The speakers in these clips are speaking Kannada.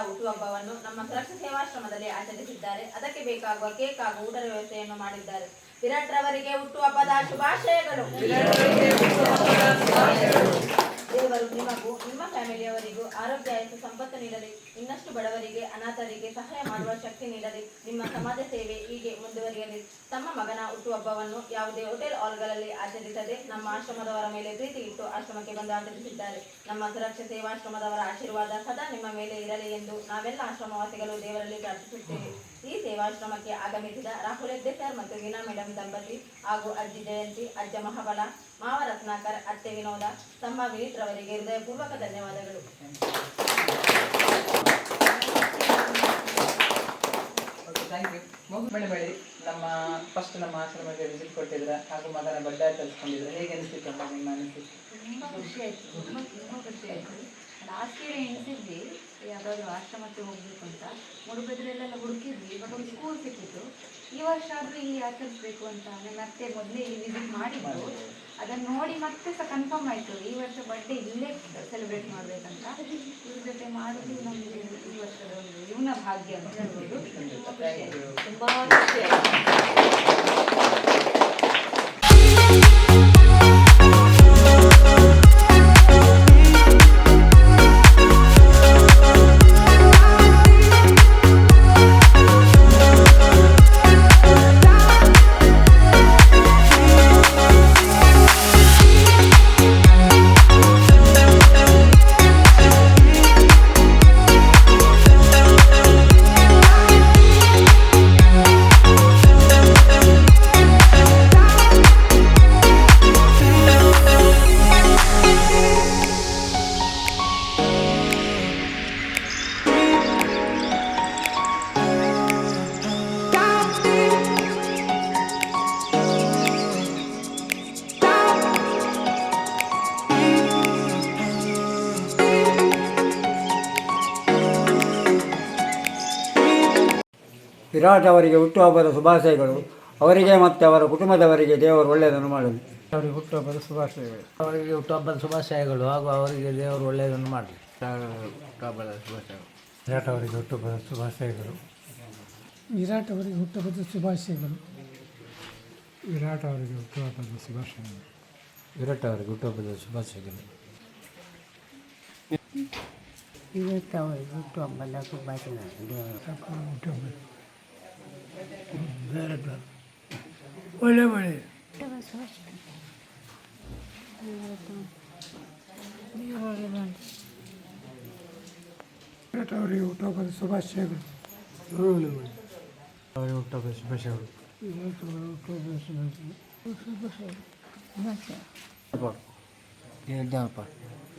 ಹುಟ್ಟುಹಬ್ಬವನ್ನು ನಮ್ಮ ಸುರಕ್ಷಾ ಸೇವಾಶ್ರಮದಲ್ಲಿ ಆಚರಿಸಿದ್ದಾರೆ. ಅದಕ್ಕೆ ಬೇಕಾಗುವ ಕೇಕ್ ಹಾಗೂ ಊಟದ ವ್ಯವಸ್ಥೆಯನ್ನು ಮಾಡಿದ್ದಾರೆ. ವಿರಾಟ್ ರವರಿಗೆ ಹುಟ್ಟುಹಬ್ಬದ ಶುಭಾಶಯಗಳು. ದೇವರು ನಿಮಗೂ ನಿಮ್ಮ ಫ್ಯಾಮಿಲಿಯವರಿಗೂ ಆರೋಗ್ಯ ಆಯಸ್ಸು ಸಂಪತ್ತು ನೀಡಲಿ. ಇನ್ನಷ್ಟು ಬಡವರಿಗೆ ಅನಾಥರಿಗೆ ಸಹಾಯ ಮಾಡುವ ಶಕ್ತಿ ನೀಡಲಿ. ನಿಮ್ಮ ಸಮಾಜ ಸೇವೆ ಹೀಗೆ ಮುಂದುವರಿಯಲಿ. ತಮ್ಮ ಮಗನ ಹುಟ್ಟುಹಬ್ಬವನ್ನು ಯಾವುದೇ ಹೋಟೆಲ್ ಹಾಲ್ಗಳಲ್ಲಿ ಆಚರಿಸದೆ ನಮ್ಮ ಆಶ್ರಮದವರ ಮೇಲೆ ಪ್ರೀತಿ ಇಟ್ಟು ಆಶ್ರಮಕ್ಕೆ ಬಂದು ಆಚರಿಸಿದ್ದಾರೆ. ನಮ್ಮ ಸುರಕ್ಷಾ ಸೇವಾಶ್ರಮದವರ ಆಶೀರ್ವಾದ ಸದಾ ನಿಮ್ಮ ಮೇಲೆ ಇರಲಿ ಎಂದು ನಾವೆಲ್ಲ ಆಶ್ರಮವಾಸಿಗಳು ದೇವರಲ್ಲಿ ಪ್ರಾರ್ಥಿಸುತ್ತೇವೆ. ಈ ಸೇವಾಶ್ರಮಕ್ಕೆ ಆಗಮಿಸಿದ ರಾಹುಲ್ ಹೆಗ್ಡೆ ಸರ್ ಮತ್ತು ವೀಣಾ ಮೇಡಮ್ ದಂಪತಿ ಹಾಗೂ ಅಜ್ಜಿ ಜಯಂತಿ, ಅಜ್ಜ ಮಹಾಬಲ, ಮಾವ ರತ್ನಾಕರ್, ಅತ್ತೆ ವಿನೋದ, ತಮ್ಮ ವಿನೀತ್ ರವರಿಗೆ ಹೃದಯಪೂರ್ವಕ ಧನ್ಯವಾದಗಳು. ಬಳಿ ನಮ್ಮ ಫಸ್ಟ್ ನಮ್ಮ ಆಶ್ರಮಕ್ಕೆ ವಿಸಿಟ್ ಕೊಟ್ಟಿದ್ರ ಹಾಗೂ ಮಗನ ಬಡ್ಡೆ ಆಚರಿಸ್ಕೊಂಡಿದ್ರೆ ಹೇಗೆ ಅನಿಸ್ತಿತ್ತು ಅಂತ ನಿಮ್ಮ ಅನಿಸಿಕೆ? ತುಂಬ ಖುಷಿ ಆಯಿತು. ತುಂಬ ಖುಷಿ ಆಯಿತು. ಲಾಸ್ಟ್ ಇಯರ್ ಎಣಿಸಿದ್ವಿ ಯಾವುದಾದ್ರು ಆಶ್ರಮಕ್ಕೆ ಹೋಗ್ಬೇಕು ಅಂತ. ಮುಡುಬಿದ್ರೆಲ್ಲ ಹುಡುಕಿದ್ವಿ, ಬಟ್ ಒಂದು ಸ್ಕೂಲ್ ಸಿಕ್ಕಿತ್ತು. ಈ ವರ್ಷ ಆದರೂ ಇಲ್ಲಿ ಆಚರಿಸ್ಬೇಕು ಅಂತ ನನ್ನ ಅತ್ತೆ ಮೊದಲೇ ಇಲ್ಲಿ ವಿಸಿಟ್ ಮಾಡಿದ್ದು. ಅದನ್ನು ನೋಡಿ ಮತ್ತೆ ಸಹ ಕನ್ಫರ್ಮ್ ಆಯಿತು ಈ ವರ್ಷ ಬರ್ಡೇ ಇಲ್ಲೇ ಸೆಲೆಬ್ರೇಟ್ ಮಾಡಬೇಕಂತ. ಇವ್ರ ಜೊತೆ ಮಾಡೋದು ನಮಗೆ ಈ ವರ್ಷದ ಒಂದು ಇವನ ಭಾಗ್ಯ ಅಂತ ಹೇಳ್ಬೋದು. ತುಂಬ ಖುಷಿ ಆಯಿತು. ವಿರಾಟ್ ಅವರಿಗೆ ಹುಟ್ಟುಹಬ್ಬದ ಶುಭಾಶಯಗಳು. ಅವರಿಗೆ ಮತ್ತು ಅವರ ಕುಟುಂಬದವರಿಗೆ ದೇವರು ಒಳ್ಳೆಯದನ್ನು ಮಾಡಲಿ. ಅವರಿಗೆ ಹುಟ್ಟುಹಬ್ಬದ ಶುಭಾಶಯಗಳು. ಅವರಿಗೆ ಹುಟ್ಟುಹಬ್ಬದ ಶುಭಾಶಯಗಳು ಹಾಗೂ ಅವರಿಗೆ ದೇವರು ಒಳ್ಳೆಯದನ್ನು ಮಾಡಲಿ. ಹುಟ್ಟುಹಬ್ಬದ ಶುಭಾಶಯಗಳು. ವಿರಾಟ್ ಅವರಿಗೆ ಹುಟ್ಟುಹಬ್ಬದ ಶುಭಾಶಯಗಳು. ವಿರಾಟ್ ಅವರಿಗೆ ಹುಟ್ಟುಹಬ್ಬದ ಶುಭಾಶಯಗಳು. ವಿರಾಟ್ ಅವರಿಗೆ ಹುಟ್ಟುಹಬ್ಬದ ಶುಭಾಶಯಗಳು. ವಿರಾಟ್ ಅವರಿಗೆ ಹುಟ್ಟುಹಬ್ಬದ ಶುಭಾಶಯಗಳು. ವಿರಾಟ್ ಅವರಿಗೆ ಹುಟ್ಟುಹಬ್ಬದ ಶುಭಾಶಯಗಳು. ಒಳ್ಳೆ ಒಳ್ಳೆ ವಿರಾಟ್ ಅವರಿಗೆ ಹುಟ್ಟುಹಬ್ಬದ ಶುಭಾಶಯಗಳು. ಅವರಿಗೆ ಹುಟ್ಟುಹಬ್ಬದ ಶುಭಾಶಯಗಳು. ವಿರಾಟ್ ಅವರಿಗೆ ಹುಟ್ಟುಹಬ್ಬದ ಶುಭಾಶಯಗಳು.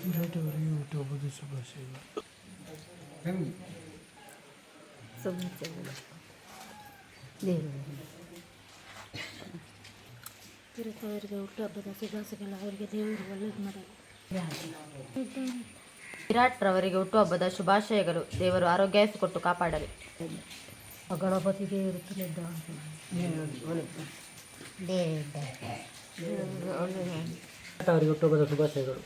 ವಿರಾಟ್ ಅವರಿಗೆ ಹುಟ್ಟುಹಬ್ಬದ ಶುಭಾಶಯಗಳು. ವಿರಾಟ್ ಅವರಿಗೆ ಹುಟ್ಟುಹಬ್ಬದ ಶುಭಾಶಯಗಳು. ಅವರಿಗೆ ದೇವರು ಒಳ್ಳೆಯದು ಮಾಡಲಿ. ವಿರಾಟ್ ರವರಿಗೆ ಹುಟ್ಟುಹಬ್ಬದ ಶುಭಾಶಯಗಳು. ದೇವರು ಆರೋಗ್ಯ ಕೊಟ್ಟು ಕಾಪಾಡಲಿ. ಗಣಪತಿ ದೇವರು ಅವರಿಗೆ ಹುಟ್ಟುಹಬ್ಬದ ಶುಭಾಶಯಗಳು.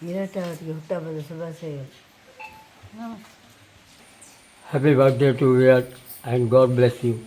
ವಿರಾಟ್ ಅವರಿಗೆ ಹುಟ್ಟುಹಬ್ಬದ ಶುಭಾಶಯಗಳು. Happy birthday to Virat and God bless you.